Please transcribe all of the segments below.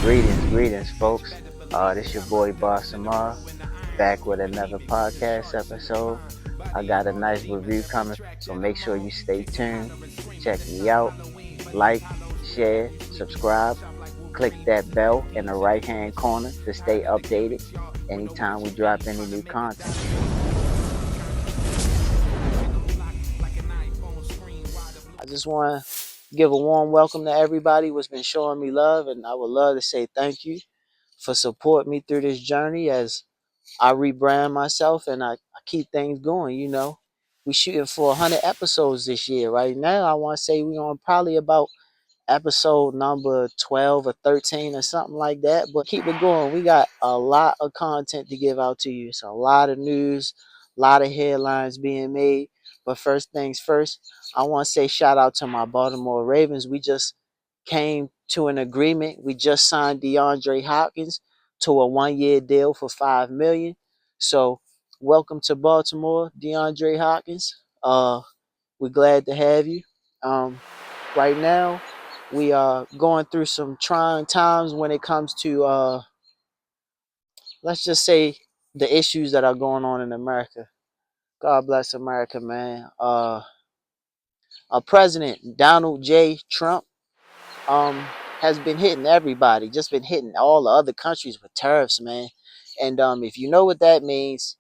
Greetings, folks. This your boy Boss Amar, back with another podcast episode. I got a nice review coming, so make sure you stay tuned. Check me out. Like, share, subscribe. Click that bell in the right hand corner to stay updated anytime we drop any new content. I just want to give a warm welcome to everybody who's been showing me love, and I would love to say thank you for supporting me through this journey as I rebrand myself and I keep things going. We shooting for 100 episodes this year. Right now, I want to say we're on probably about episode number 12 or 13 or something like that. But keep it going. We got a lot of content to give out to you. It's a lot of news, a lot of headlines being made. But first things first, I want to say shout out to my Baltimore Ravens. We just came to an agreement. We just signed DeAndre Hopkins to a 1-year deal for $5 million. So welcome to Baltimore, DeAndre Hopkins. We're glad to have you. Right now, we are going through some trying times when it comes to let's just say the issues that are going on in America. God bless America, man. President Donald J. Trump um has been hitting everybody, just been hitting all the other countries with tariffs, man. And if you know what that means,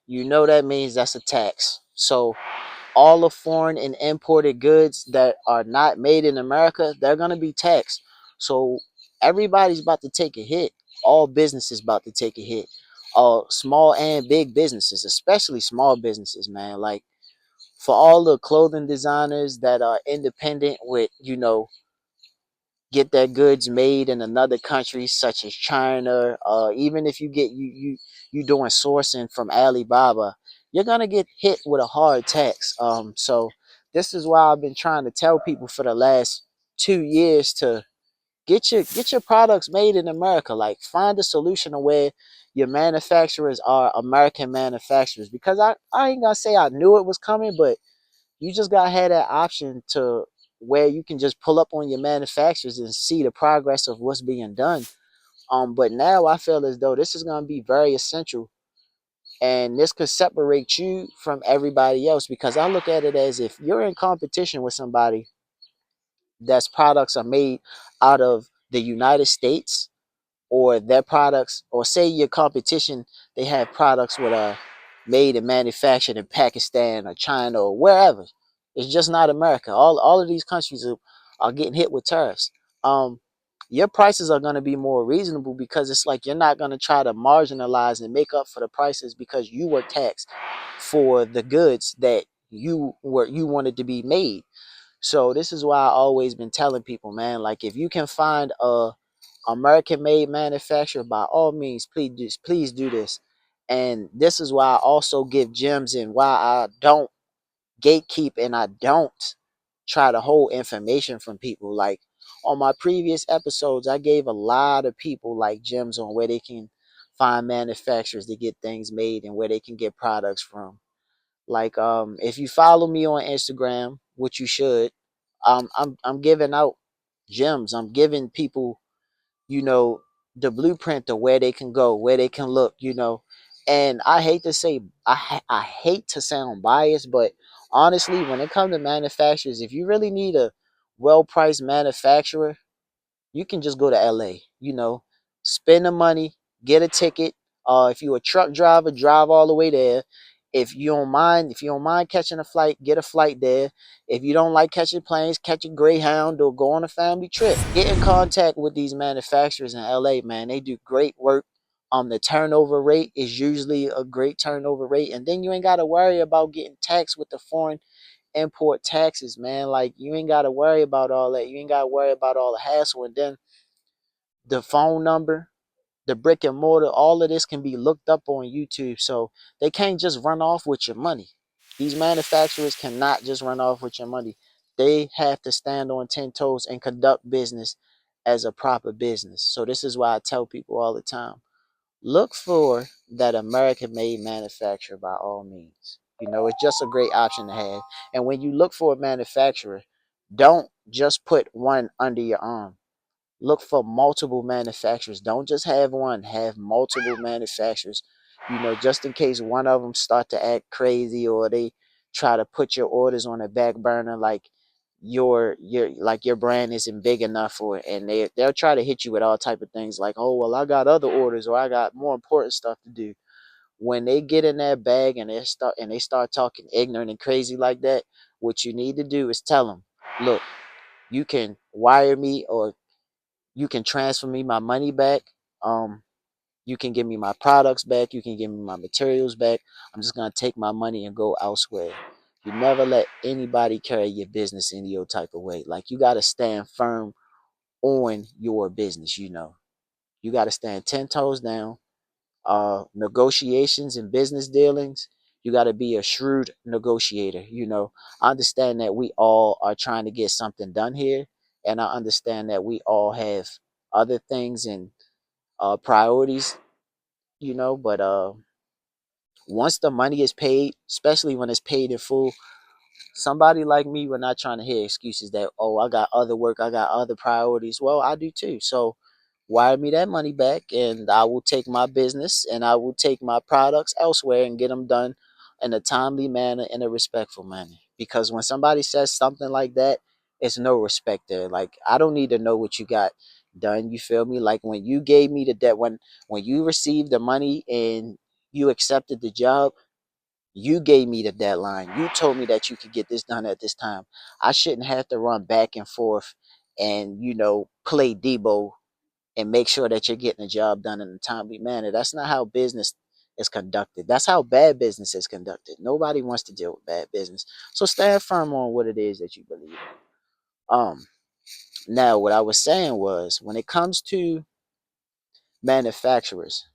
that means that's a tax. So all the foreign and imported goods that are not made in America, they're going to be taxed. So everybody's about to take a hit. All businesses about to take a hit. Small and big businesses, especially small businesses, man. Like for all the clothing designers that are independent with, get their goods made in another country such as China, even if you get you doing sourcing from Alibaba, you're gonna get hit with a hard tax. So this is why I've been trying to tell people for the last 2 years to get your products made in America. Like find a solution to where your manufacturers are American manufacturers. Because I ain't gonna say I knew it was coming, but you just gotta have that option to where you can just pull up on your manufacturers and see the progress of what's being done. But now I feel as though this is gonna be very essential, and this could separate you from everybody else because I look at it as if you're in competition with somebody that's products are made out of the United States, or their products, or say your competition, they have products with made and manufactured in Pakistan or China or wherever. It's just not America. All of these countries are getting hit with tariffs. Um, your prices are going to be more reasonable because it's like you're not going to try to marginalize and make up for the prices because you were taxed for the goods that you wanted to be made. So this is why I always been telling people, man, like if you can find a American made manufacturer, by all means, please do this. And this is why I also give gems and why I don't gatekeep and I don't try to hold information from people. Like on my previous episodes, I gave a lot of people like gems on where they can find manufacturers to get things made and where they can get products from. Like if you follow me on Instagram, which you should, I'm giving out gems. I'm giving people, you know, the blueprint of where they can go, where they can look. And I hate to say, I hate to sound biased, but honestly, when it comes to manufacturers, if you really need a well-priced manufacturer, you can just go to LA, spend the money, get a ticket. If you're a truck driver, drive all the way there. If you don't mind catching a flight, get a flight there. If you don't like catching planes, catch a Greyhound or go on a family trip. Get in contact with these manufacturers in LA, man. They do great work. The turnover rate is usually a great turnover rate, and then you ain't got to worry about getting taxed with the foreign import taxes, man. Like you ain't got to worry about all that. You ain't got to worry about all the hassle, and then the phone number, the brick and mortar, all of this can be looked up on YouTube. So they can't just run off with your money. These manufacturers cannot just run off with your money. They have to stand on 10 toes and conduct business as a proper business. So this is why I tell people all the time, look for that American made manufacturer by all means. It's just a great option to have. And when you look for a manufacturer, Don't just put one under your arm. Look for multiple manufacturers. Don't just have one, have multiple manufacturers. Just in case one of them start to act crazy, or they try to put your orders on a back burner, like your brand isn't big enough, or and they'll try to hit you with all type of things like, oh well, I got other orders, or I got more important stuff to do. When they get in that bag and they start talking ignorant and crazy like that, what you need to do is tell them, look, you can wire me, or you can transfer me my money back. Um, you can give me my products back. You can give me my materials back. I'm just gonna take my money and go elsewhere. You never let anybody carry your business any your type of way. Like, you gotta stand firm on your business. You gotta stand 10 toes down. Negotiations and business dealings, you got to be a shrewd negotiator. I understand that we all are trying to get something done here, and I understand that we all have other things and priorities, but once the money is paid, especially when it's paid in full, somebody like me, we're not trying to hear excuses that, oh, I got other work, I got other priorities. Well, I do too. So wire me that money back, and I will take my business and I will take my products elsewhere and get them done in a timely manner, in a respectful manner. Because when somebody says something like that, it's no respect there. Like, I don't need to know what you got done. You feel me? Like, when you gave me the debt, when you received the money and you accepted the job, you gave me the deadline. You told me that you could get this done at this time. I shouldn't have to run back and forth and, play Debo and make sure that you're getting the job done in a timely manner. That's not how business is conducted. That's how bad business is conducted. Nobody wants to deal with bad business. So stand firm on what it is that you believe in. Um, Now, what I was saying was, when it comes to manufacturers,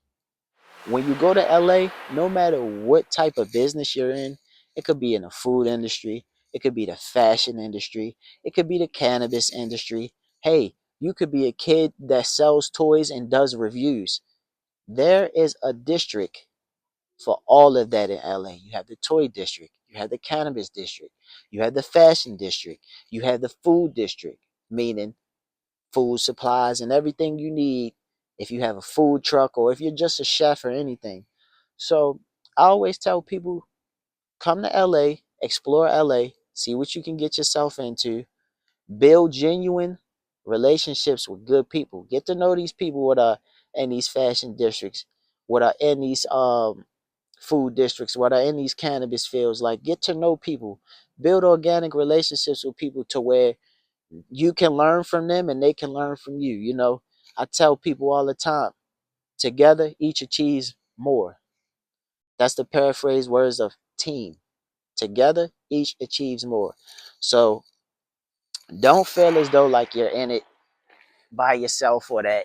when you go to LA, no matter what type of business you're in, it could be in the food industry, it could be the fashion industry, it could be the cannabis industry. Hey, you could be a kid that sells toys and does reviews. There is a district for all of that in LA. You have the toy district, you have the cannabis district, you have the fashion district, you have the food district, meaning food supplies and everything you need if you have a food truck or if you're just a chef or anything. So I always tell people, come to LA, explore LA, see what you can get yourself into, build genuine relationships with good people. Get to know these people what are in these fashion districts, what are in these food districts, what are in these cannabis fields. Like, get to know people, build organic relationships with people to where you can learn from them and they can learn from you. I tell people all the time, together each achieves more. That's the paraphrase words of team. Together each achieves more. So don't feel as though like you're in it by yourself, or that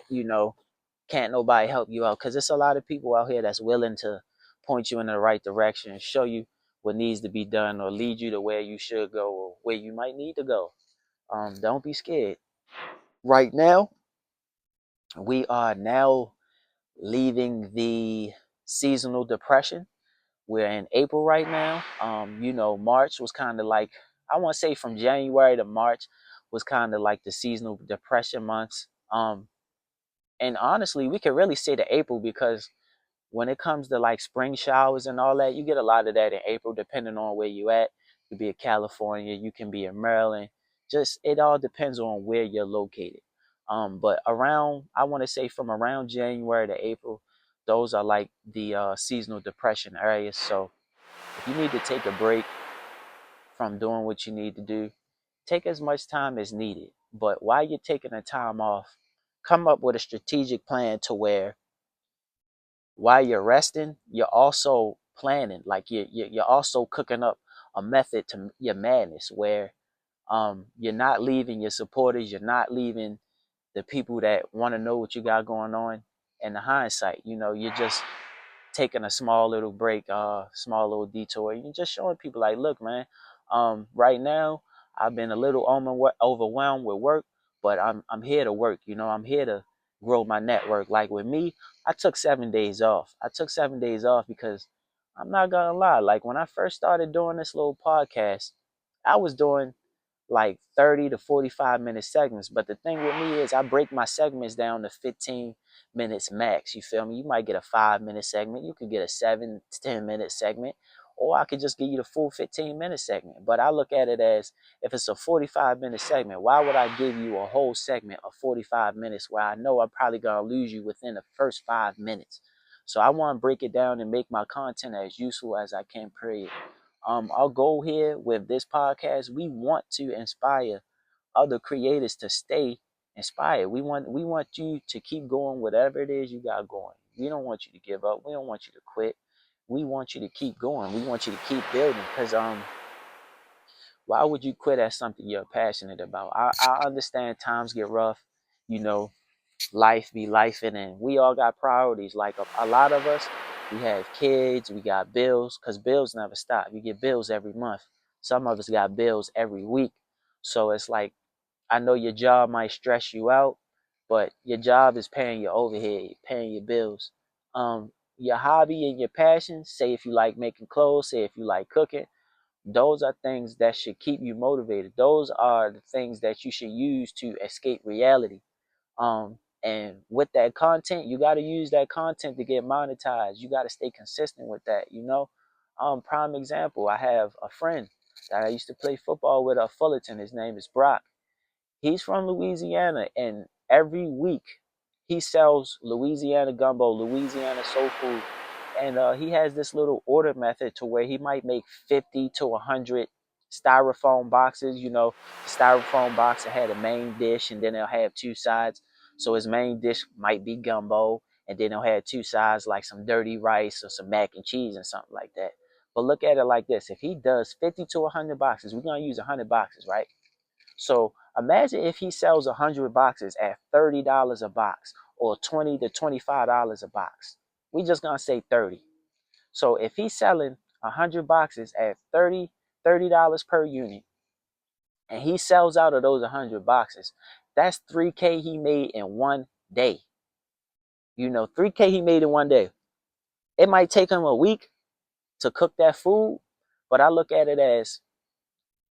can't nobody help you out, because there's a lot of people out here that's willing to point you in the right direction, show you what needs to be done, or lead you to where you should go or where you might need to go. Don't be scared. Right now, we are now leaving the seasonal depression. We're in April right now. March was kind of like, I want to say from January to March was kind of like the seasonal depression months. And honestly, we can really say to April, because when it comes to like spring showers and all that, you get a lot of that in April, depending on where you at. You could be in California, you can be in Maryland. Just, it all depends on where you're located. But around, I want to say from around January to April, those are like the seasonal depression areas. So if you need to take a break from doing what you need to do, take as much time as needed. But while you're taking the time off, come up with a strategic plan to where while you're resting, you're also planning. Like, you're also cooking up a method to your madness, where you're not leaving your supporters, you're not leaving the people that want to know what you got going on in the hindsight. You're just taking a small little break, small little detour. You're just showing people like, look, man, right now I've been a little overwhelmed with work, but I'm here to work. I'm here to grow my network. Like with me, I took 7 days off. I took 7 days off because I'm not gonna lie. Like, when I first started doing this little podcast, I was doing like 30 to 45-minute segments. But the thing with me is I break my segments down to 15 minutes max. You feel me? You might get a 5-minute segment. You could get a 7 to 10-minute segment. Or I could just give you the full 15-minute segment. But I look at it as, if it's a 45-minute segment, why would I give you a whole segment of 45 minutes where I know I'm probably going to lose you within the first 5 minutes? So I want to break it down and make my content as useful as I can, period. Our goal here with this podcast, we want to inspire other creators to stay inspired. We want you to keep going whatever it is you got going. We don't want you to give up. We don't want you to quit. We want you to keep going. We want you to keep building. Because why would you quit at something you're passionate about? I understand times get rough, you know, life be life, and we all got priorities. Like a lot of us, we have kids, we got bills, because bills never stop. You get bills every month. Some of us got bills every week. So it's like, I know your job might stress you out, but your job is paying your overhead, paying your bills. Your hobby and your passion, say if you like making clothes, say if you like cooking, those are things that should keep you motivated. Those are the things that you should use to escape reality. And with that content, you got to use that content to get monetized. You got to stay consistent with that, you know. Prime example, I have a friend that I used to play football with at Fullerton. His name is Brock. He's from Louisiana, and every week he sells Louisiana gumbo, Louisiana soul food, and he has this little order method to where he might make 50 to 100 styrofoam boxes. You know, the styrofoam box that had a main dish, and then they'll have two sides. So his main dish might be gumbo, and then they'll have two sides like some dirty rice or some mac and cheese and something like that. But look at it like this: if he does 50 to 100 boxes, we're gonna use 100 boxes, right? So imagine if he sells 100 boxes at $30 a box, or $20 to $25 a box. We just gonna say 30. So if he's selling 100 boxes at $30 per unit, and he sells out of those 100 boxes, that's 3K he made in one day. 3K he made in one day. It might take him a week to cook that food, but I look at it as,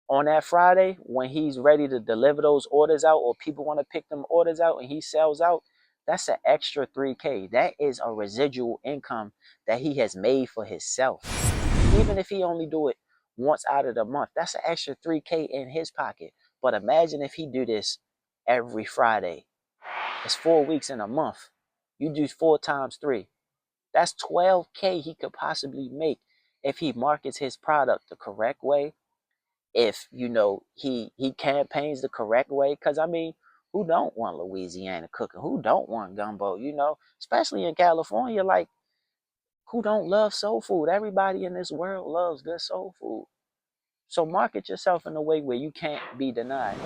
on that Friday, when he's ready to deliver those orders out, or people want to pick them orders out and he sells out, that's an extra 3K. That is a residual income that he has made for himself. Even if he only do it once out of the month, that's an extra 3K in his pocket. But imagine if he do this every Friday. It's 4 weeks in a month. You do 4 times 3. That's 12K he could possibly make if he markets his product the correct way, if he campaigns the correct way. Because I mean, who don't want Louisiana cooking? Who don't want gumbo? Especially in California, like, who don't love soul food? Everybody in this world loves good soul food. So market yourself in a way where you can't be denied.